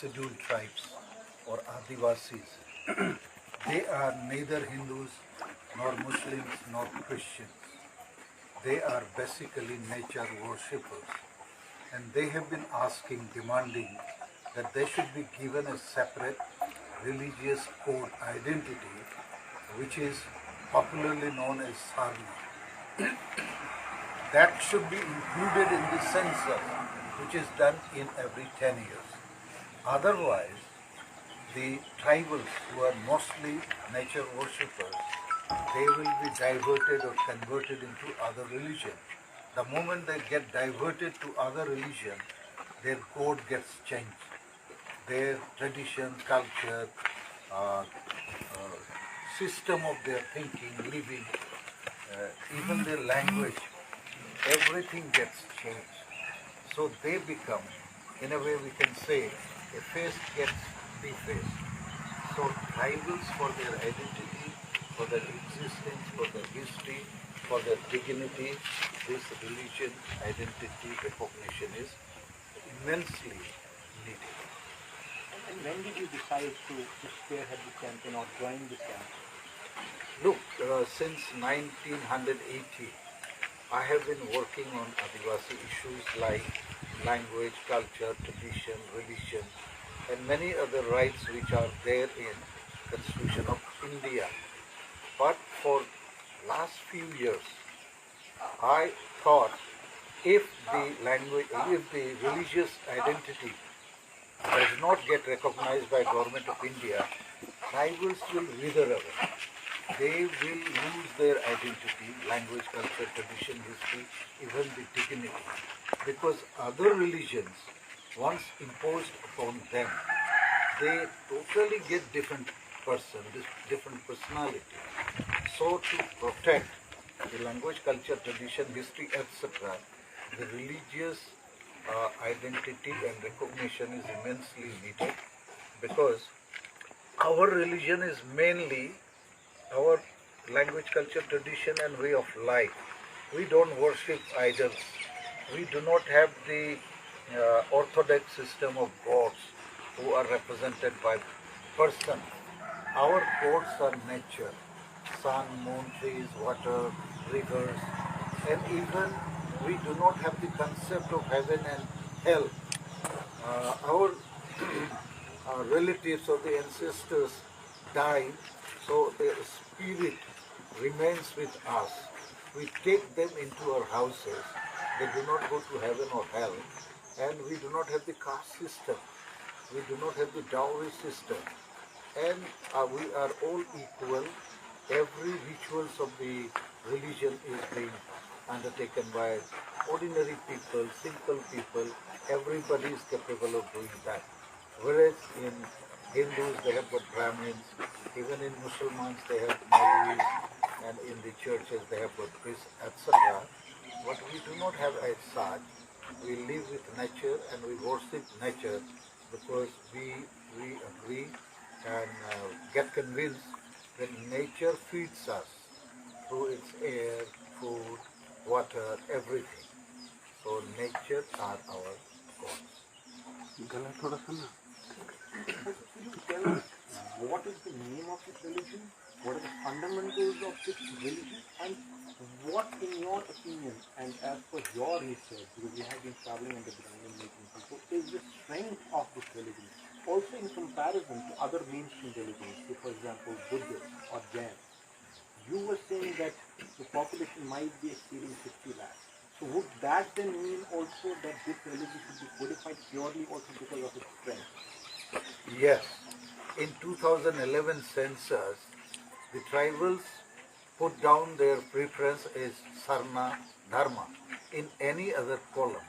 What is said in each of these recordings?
scheduled tribes or Adivasis. They are neither Hindus nor Muslims nor Christians. They are basically nature worshippers, and they have been asking, demanding that they should be given a separate religious code identity, which is popularly known as Sarna. That should be included in the census, which is done in every 10 years. Otherwise, the tribals, who are mostly nature worshippers, they will be diverted or converted into other religion. The moment they get diverted to other religion, their code gets changed. Their tradition, culture, system of their thinking, living, even their language, everything gets changed. So they become, in a way we can say, a face gets defaced. So tribals, for their identity, for their existence, for their history, for their dignity, this religion identity recognition is immensely needed. And when did you decide to spearhead the campaign or join the campaign? Look, since 1980, I have been working on Adivasi issues like language, culture, tradition, religion, and many other rights which are there in the Constitution of India. But for last few years, I thought if the religious identity does not get recognized by Government of India, tribals will wither away. They will lose their identity, language, culture, tradition, history, even the dignity. Because other religions, once imposed upon them, they totally get different person, different personality. So to protect the language, culture, tradition, history, etc., the religious identity and recognition is immensely needed, because our religion is mainly our language, culture, tradition and way of life. We don't worship idols. We do not have the orthodox system of gods who are represented by person. Our gods are nature, sun, moon, trees, water, rivers, and even we do not have the concept of heaven and hell. Our relatives or the ancestors died, so their spirit remains with us. We take them into our houses. They do not go to heaven or hell. And we do not have the caste system. We do not have the dowry system. And we are all equal. Every rituals of the religion is being undertaken by ordinary people, simple people. Everybody is capable of doing that. Whereas in Hindus they have got Brahmins, even in Muslims they have Maulvis, and in the churches they have got priests, etc. But we do not have as such. We live with nature and we worship nature because we agree and get convinced that nature feeds us through its air, food, water, everything. So nature are our gods. Could you tell us what is the name of this religion, what are the fundamentals of this religion, and what, in your opinion, and as per your research, because you have been traveling on the ground and meeting people, is the strength of this religion, also in comparison to other mainstream religions, say for example Buddhist or Jain? You were saying that the population might be exceeding 50 lakhs. So would that then mean also that this religion should be codified purely also because of its strength? Yes. In 2011 census, the tribals put down their preference as Sarna Dharma in any other column.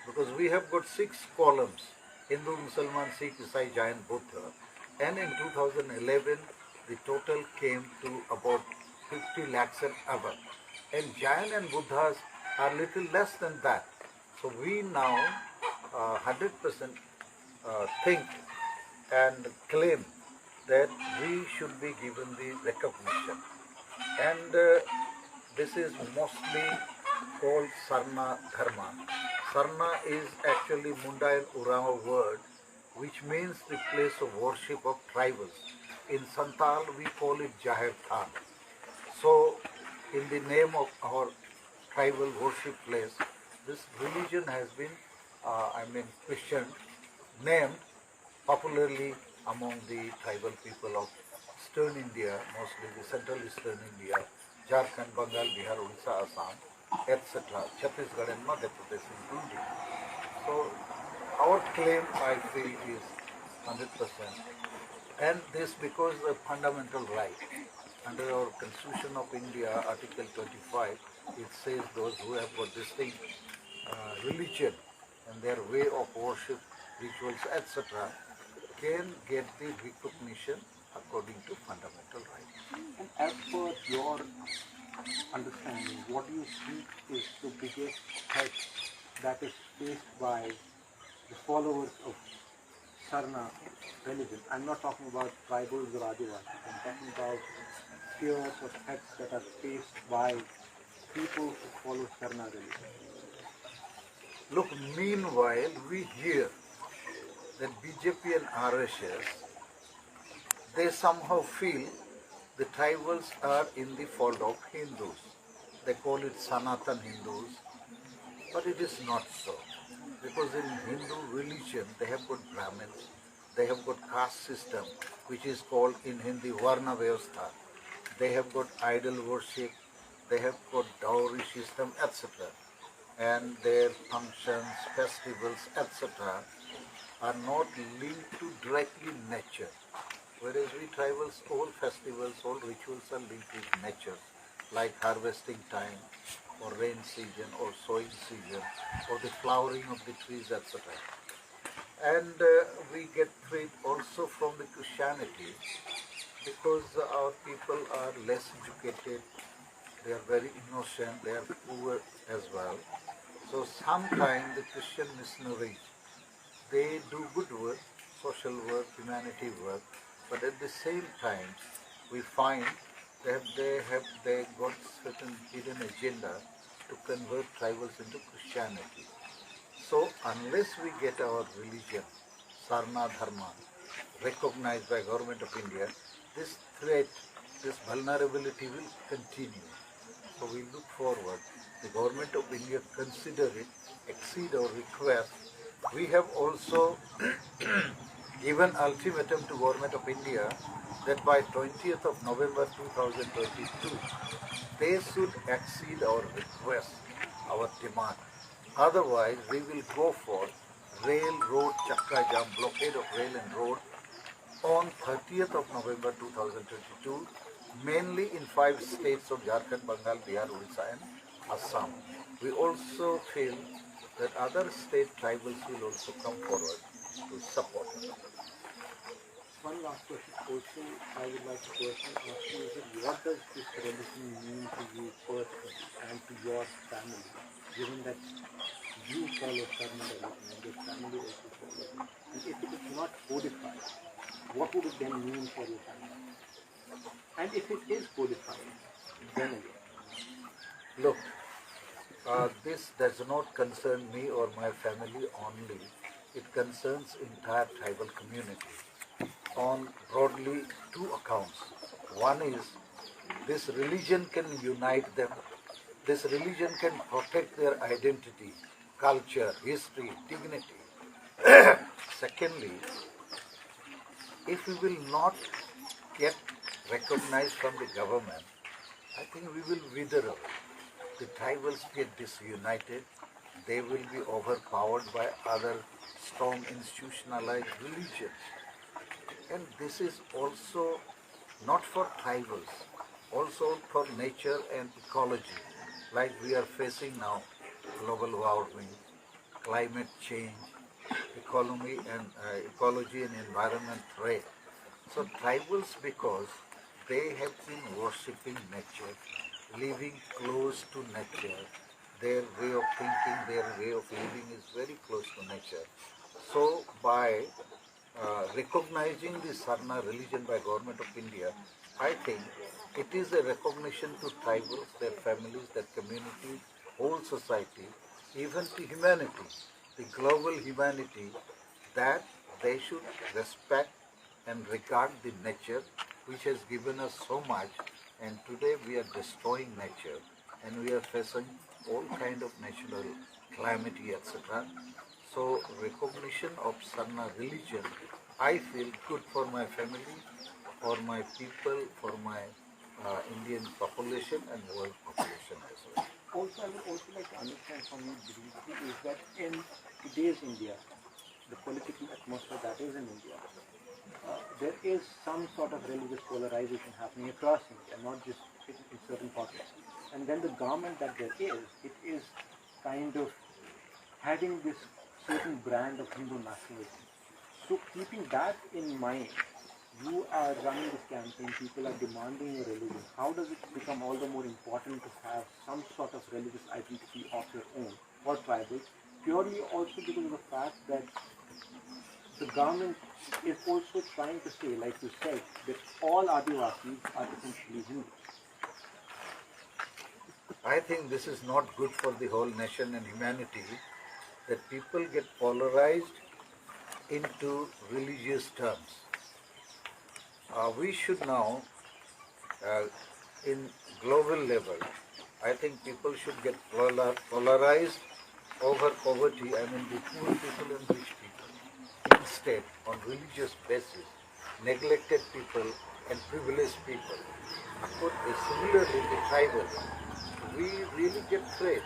Because we have got 6 columns, Hindu, Muslim, Sikh, Isai, Jain, Buddha. And in 2011, the total came to about 50 lakhs and above. And Jain and Buddhas are little less than that. So we now 100% think and claim that we should be given the recognition. And this is mostly called Sarna Dharma. Sarna is actually Munda and Urao word which means the place of worship of tribals. In Santal, we call it Jahir Than. So, in the name of our tribal worship place, this religion has been, Christian, named popularly among the tribal people of Eastern India, mostly the Central Eastern India, Jharkhand, Bengal, Bihar, Odisha, Assam, etc., Chhattisgarh and Madhya Pradesh including. So our claim, I feel, is 100%. And this because the fundamental right. Under our Constitution of India, Article 25, it says those who have got distinct religion and their way of worship, rituals, etc., can get the recognition according to fundamental rights. And as per your understanding, what do you think is the biggest threat that is faced by the followers of Sarna religion? I'm not talking about tribals or Adivasis. I'm talking about fears or threats that are faced by people who follow Sarna religion. Look, meanwhile, we hear that BJP and RSS, they somehow feel the tribals are in the fold of Hindus. They call it Sanatan Hindus, but it is not so. Because in Hindu religion, they have got Brahmins, they have got caste system, which is called in Hindi Varna Vyavastha. They have got idol worship, they have got dowry system, etc. And their functions, festivals, etc. are not linked to directly nature. Whereas we tribals, all festivals, all rituals are linked with nature, like harvesting time, or rain season, or sowing season, or the flowering of the trees, etc. And we get threat also from the Christianity, because our people are less educated, they are very innocent, they are poor as well. So sometimes the Christian missionaries, they do good work, social work, humanity work, but at the same time, we find that they got certain hidden agenda to convert tribals into Christianity. So unless we get our religion, Sarna Dharma, recognized by Government of India, this threat, this vulnerability will continue. So we look forward, the Government of India consider it, exceed our request. We have also given ultimatum to Government of India that by 20th of November 2022, they should exceed our request, our demand. Otherwise, we will go for railroad chakka jam, blockade of rail and road on 30th of November 2022, mainly in 5 states of Jharkhand, Bengal, Bihar, Odisha and Assam. We also feel that other state tribals will also come forward to support. One last question also I would like to personally ask you is that what does this religion mean to you personally and to your family, given that you follow Sarna religion and your family also follows it? And if it is not codified, what would it then mean for your family? And if it is codified, then again? Look, this does not concern me or my family only. It concerns entire tribal community on broadly 2 accounts. One is this religion can unite them. This religion can protect their identity, culture, history, dignity. Secondly, if we will not get recognized from the government, I think we will wither away. The tribals get disunited, they will be overpowered by other strong institutionalized religions. And this is also not for tribals, also for nature and ecology, like we are facing now, global warming, climate change, ecology and environment threat. So tribals, because they have been worshipping nature, living close to nature, their way of thinking, their way of living is very close to nature. So by recognizing the Sarna religion by Government of India, I think it is a recognition to tribals, their families, their communities, whole society, even to humanity, the global humanity, that they should respect and regard the nature which has given us so much, and today we are destroying nature and we are facing all kind of natural calamity, etc. So recognition of Sarna religion, I feel good for my family, for my people, for my Indian population and world population as well. Also, I would also like to understand from you briefly is that in today's India, the political atmosphere that is in India, there is some sort of religious polarization happening across India, not just in certain pockets. And then the government that there is, it is kind of having this certain brand of Hindu nationalism. So keeping that in mind, you are running this campaign, people are demanding your religion. How does it become all the more important to have some sort of religious identity of your own or tribal? Purely also because of the fact that the government is also trying to say, like you said, that all Adivasis are essentially Hindus. I think this is not good for the whole nation and humanity, that people get polarized into religious terms. We should now, in global level, I think people should get polarized over poverty, I mean the poor people and rich people. Instead, on religious basis, neglected people and privileged people. Similarly, the tribal, we really get afraid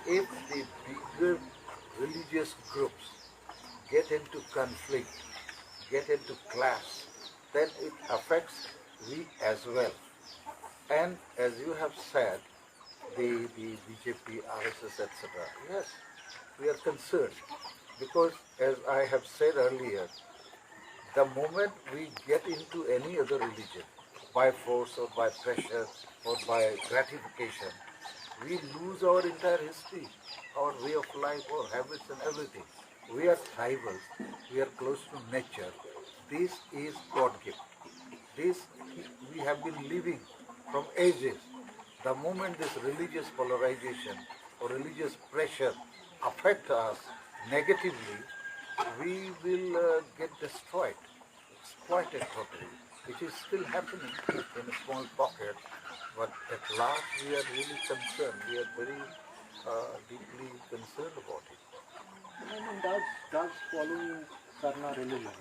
if the bigger religious groups get into conflict, get into clash, then it affects we as well. And as you have said, the BJP, RSS, etc. Yes, we are concerned because, as I have said earlier, the moment we get into any other religion, by force or by pressure or by gratification, we lose our entire history, our way of life, our habits and everything. We are tribals, we are close to nature. This is God gift. This we have been living from ages. The moment this religious polarization or religious pressure affect us negatively, we will get destroyed, exploited totally, which is still happening in a small pocket. But at last we are really concerned. We are very deeply concerned about it. And does following Sarna religion,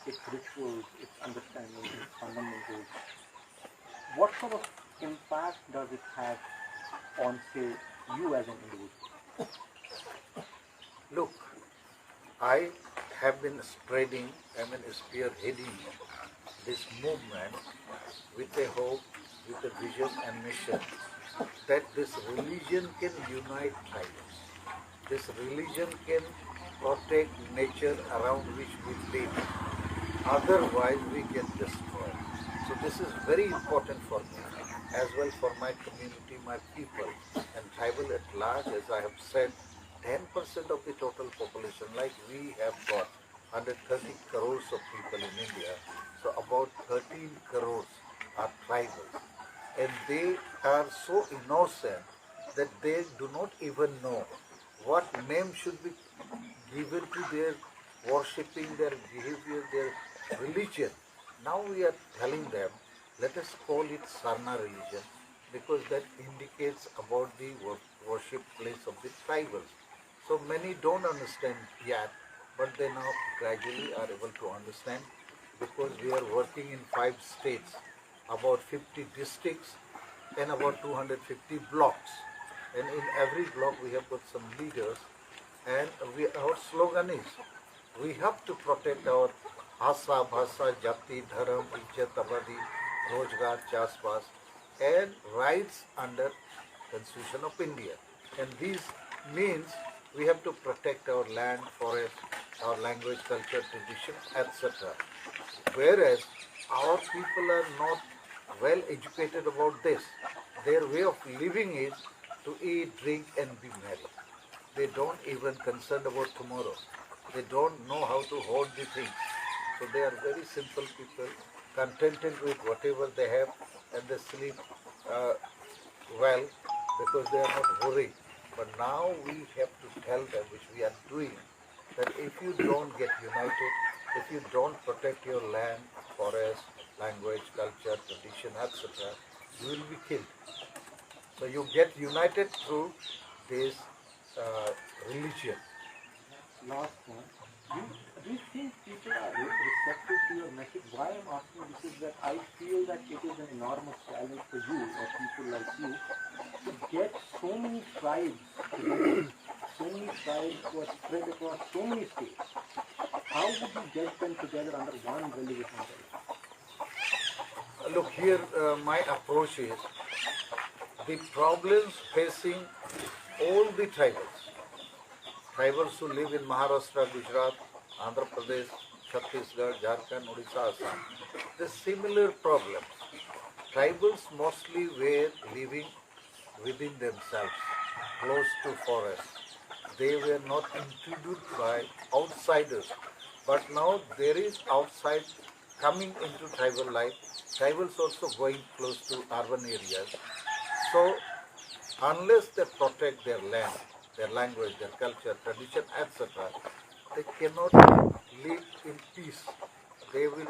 its rituals, its understanding, its fundamentals, what sort of impact does it have on, say, you as an individual? Look, I have been spreading, spearheading this movement with a hope, with a vision and mission that this religion can unite tribes. This religion can protect nature around which we live. Otherwise, we get destroyed. So this is very important for me, as well for my community, my people, and tribal at large. As I have said, 10% of the total population, like we have got 130 crores of people in India, so about 13 crores are tribal. And they are so innocent that they do not even know what name should be given to their worshipping, their behavior, their religion. Now we are telling them, let us call it Sarna religion, because that indicates about the worship place of the tribals. So many don't understand yet, but they now gradually are able to understand, because we are working in 5 states, about 50 districts and about 250 blocks. And in every block we have got some leaders, and our slogan is, we have to protect our Asa, Bhasa, Jati, Dharam, Ijjat, Abadi, Rojgar, Chasbas, and rights under Constitution of India. And these means we have to protect our land, forest, our language, culture, traditions, etc. Whereas our people are not well educated about this. Their way of living is to eat, drink and be merry. They don't even concerned about tomorrow. They don't know how to hold the things. So they are very simple people, contented with whatever they have, and they sleep well because they are not worried. But now we have to tell them, which we are doing, that if you don't get united, if you don't protect your land, forest, language, culture, tradition, etc., you will be killed. So you get united through this religion. Last one. Do you think people are receptive to your message? Why I'm asking this is that I feel that it is an enormous challenge for you or people like you to get so many tribes together, so many tribes who are spread across so many states. How would you get them together under one religious umbrella? Look, here my approach is the problems facing all the tribals who live in Maharashtra, Gujarat, Andhra Pradesh, Chhattisgarh, Jharkhand, Odisha, Assam, the similar problems. Tribals mostly were living within themselves, close to forests. They were not introduced by outsiders. But now there is outside coming into tribal life. Tribals also going close to urban areas. So unless they protect their land, their language, their culture, tradition, etc., they cannot live in peace. They will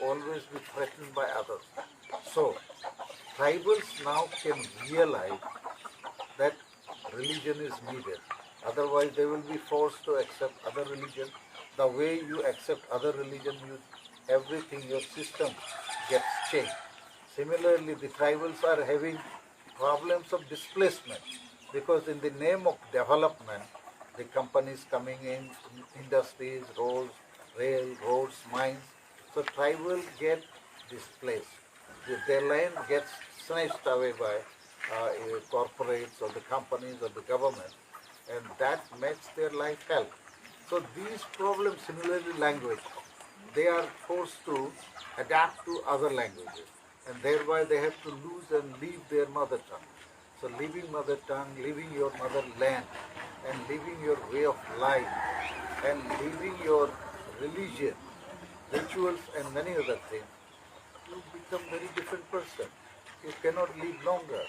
always be threatened by others. So tribals now can realize that religion is needed. Otherwise, they will be forced to accept other religion. The way you accept other religion, everything, your system gets changed. Similarly, the tribals are having problems of displacement because in the name of development, the companies coming in, industries, roads, railroads, mines. So tribal get displaced. Their land gets snatched away by corporates or the companies or the government, and that makes their life hell. So these problems, similarly language, they are forced to adapt to other languages, and thereby they have to lose and leave their mother tongue. So leaving mother tongue, leaving your motherland, and leaving your way of life, and leaving your religion, rituals, and many other things, you become very different person. You cannot live longer.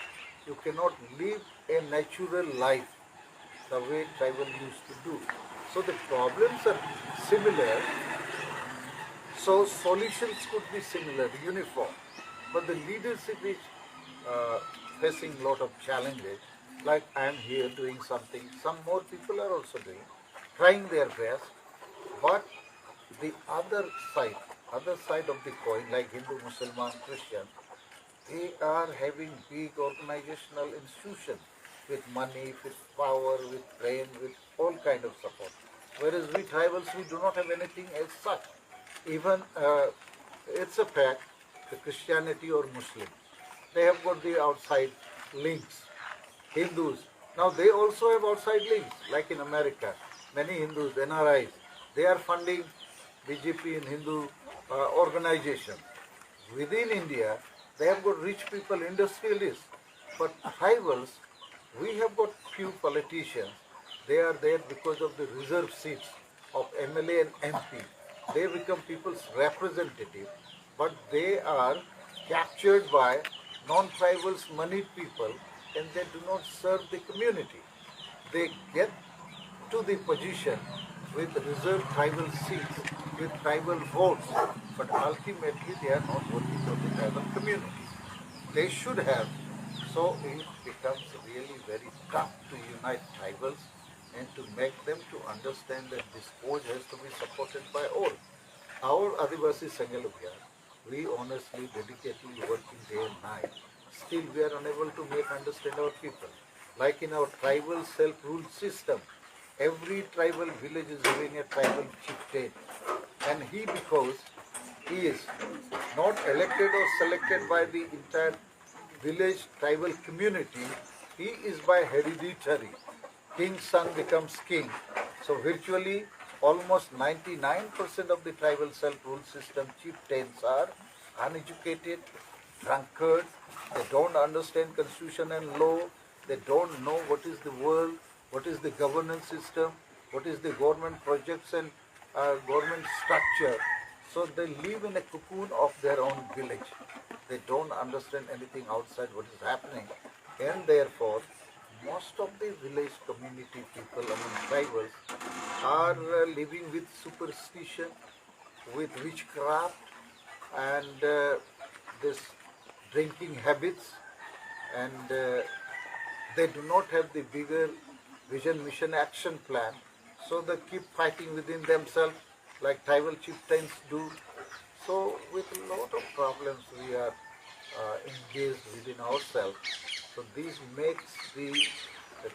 You cannot live a natural life the way tribal used to do. So the problems are similar. So solutions could be similar, uniform. But the leadership is facing a lot of challenges. Like I am here doing something. Some more people are also doing, trying their best. But the other side of the coin, like Hindu, Muslim, Christian, they are having big organizational institutions with money, with power, with brain, with all kind of support. Whereas we tribals, we do not have anything as such. Even it's a fact, the Christianity or Muslim, they have got the outside links. Hindus, now they also have outside links, like in America. Many Hindus, NRIs, they are funding BJP and Hindu organizations. Within India, they have got rich people, industrialists. But tribals, we have got few politicians. They are there because of the reserve seats of MLA and MP. They become people's representative, but they are captured by non-tribals, moneyed people, and they do not serve the community. They get to the position with reserved tribal seats, with tribal votes, but ultimately they are not working for the tribal community. They should have. So it becomes really very tough to unite tribals and to make them to understand that this cause has to be supported by all. Our Adivasi Sangalubya, we honestly, dedicatedly working day and night. Still we are unable to make understand our people. Like in our tribal self-rule system, every tribal village is having a tribal chieftain. And he, because he is not elected or selected by the entire village tribal community, he is by hereditary. King's son becomes king. So virtually almost 99% of the tribal self-rule system chieftains are uneducated, drunkard, they don't understand constitution and law, they don't know what is the world, what is the governance system, what is the government projects and government structure. So they live in a cocoon of their own village. They don't understand anything outside what is happening, and therefore most of the village community people among tribals are living with superstition, with witchcraft, and this drinking habits, and they do not have the bigger vision, mission, action plan. So they keep fighting within themselves like tribal chieftains do. So with a lot of problems we are engaged within ourselves. So this makes the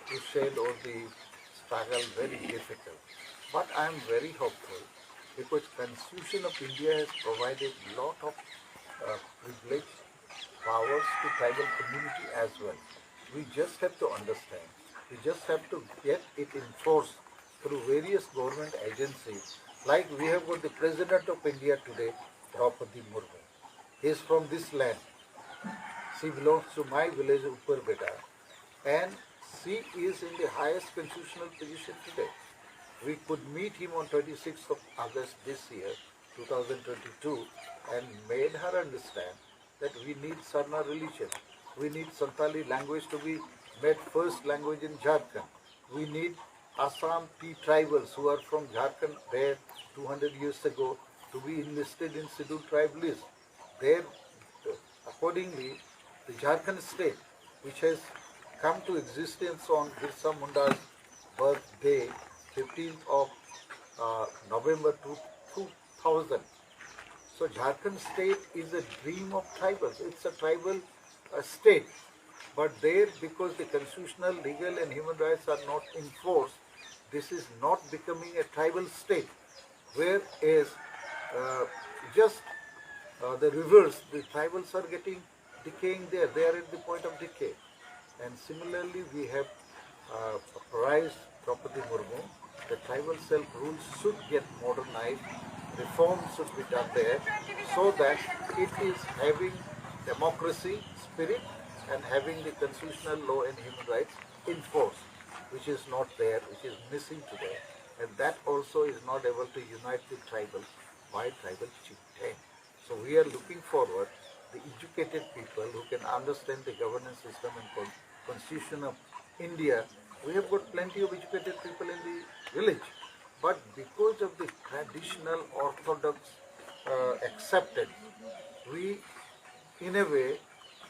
crusade or the struggle very difficult. But I am very hopeful because Constitution of India has provided lot of privilege, powers to tribal community as well. We just have to understand. We just have to get it enforced through various government agencies. Like we have got the President of India today, Draupadi Murmu. He is from this land. She belongs to my village, Uppar Beta, and she is in the highest constitutional position today. We could meet him on 26th of August this year, 2022, and made her understand that we need Sarna religion. We need Santali language to be made first language in Jharkhand. We need Assam tea tribals who are from Jharkhand there 200 years ago to be enlisted in scheduled tribe list. There, accordingly, the Jharkhand state, which has come to existence on Birsa Munda's birthday, 15th of November 2000. So Jharkhand state is a dream of tribals. It's a tribal state. But there, because the constitutional, legal and human rights are not enforced, this is not becoming a tribal state. Whereas the reverse, the tribals are decaying there. They are at the point of decay. And similarly, we have apprised Draupadi Murmu that tribal self-rule should get modernized, reforms should be done there, so that it is having democracy spirit and having the constitutional law and human rights enforced, which is not there, which is missing today. And that also is not able to unite the tribal by tribal chieftain. So we are looking forward the educated people who can understand the governance system and constitution of India. We have got plenty of educated people in the village, but because of the traditional orthodox accepted, we in a way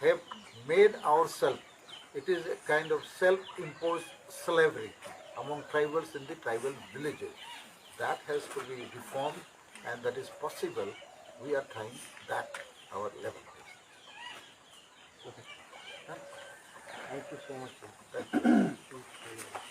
have made ourselves, it is a kind of self-imposed slavery among tribals in the tribal villages. That has to be reformed, and that is possible. We are trying that our level. Okay. Thank you so much, sir. Thank you.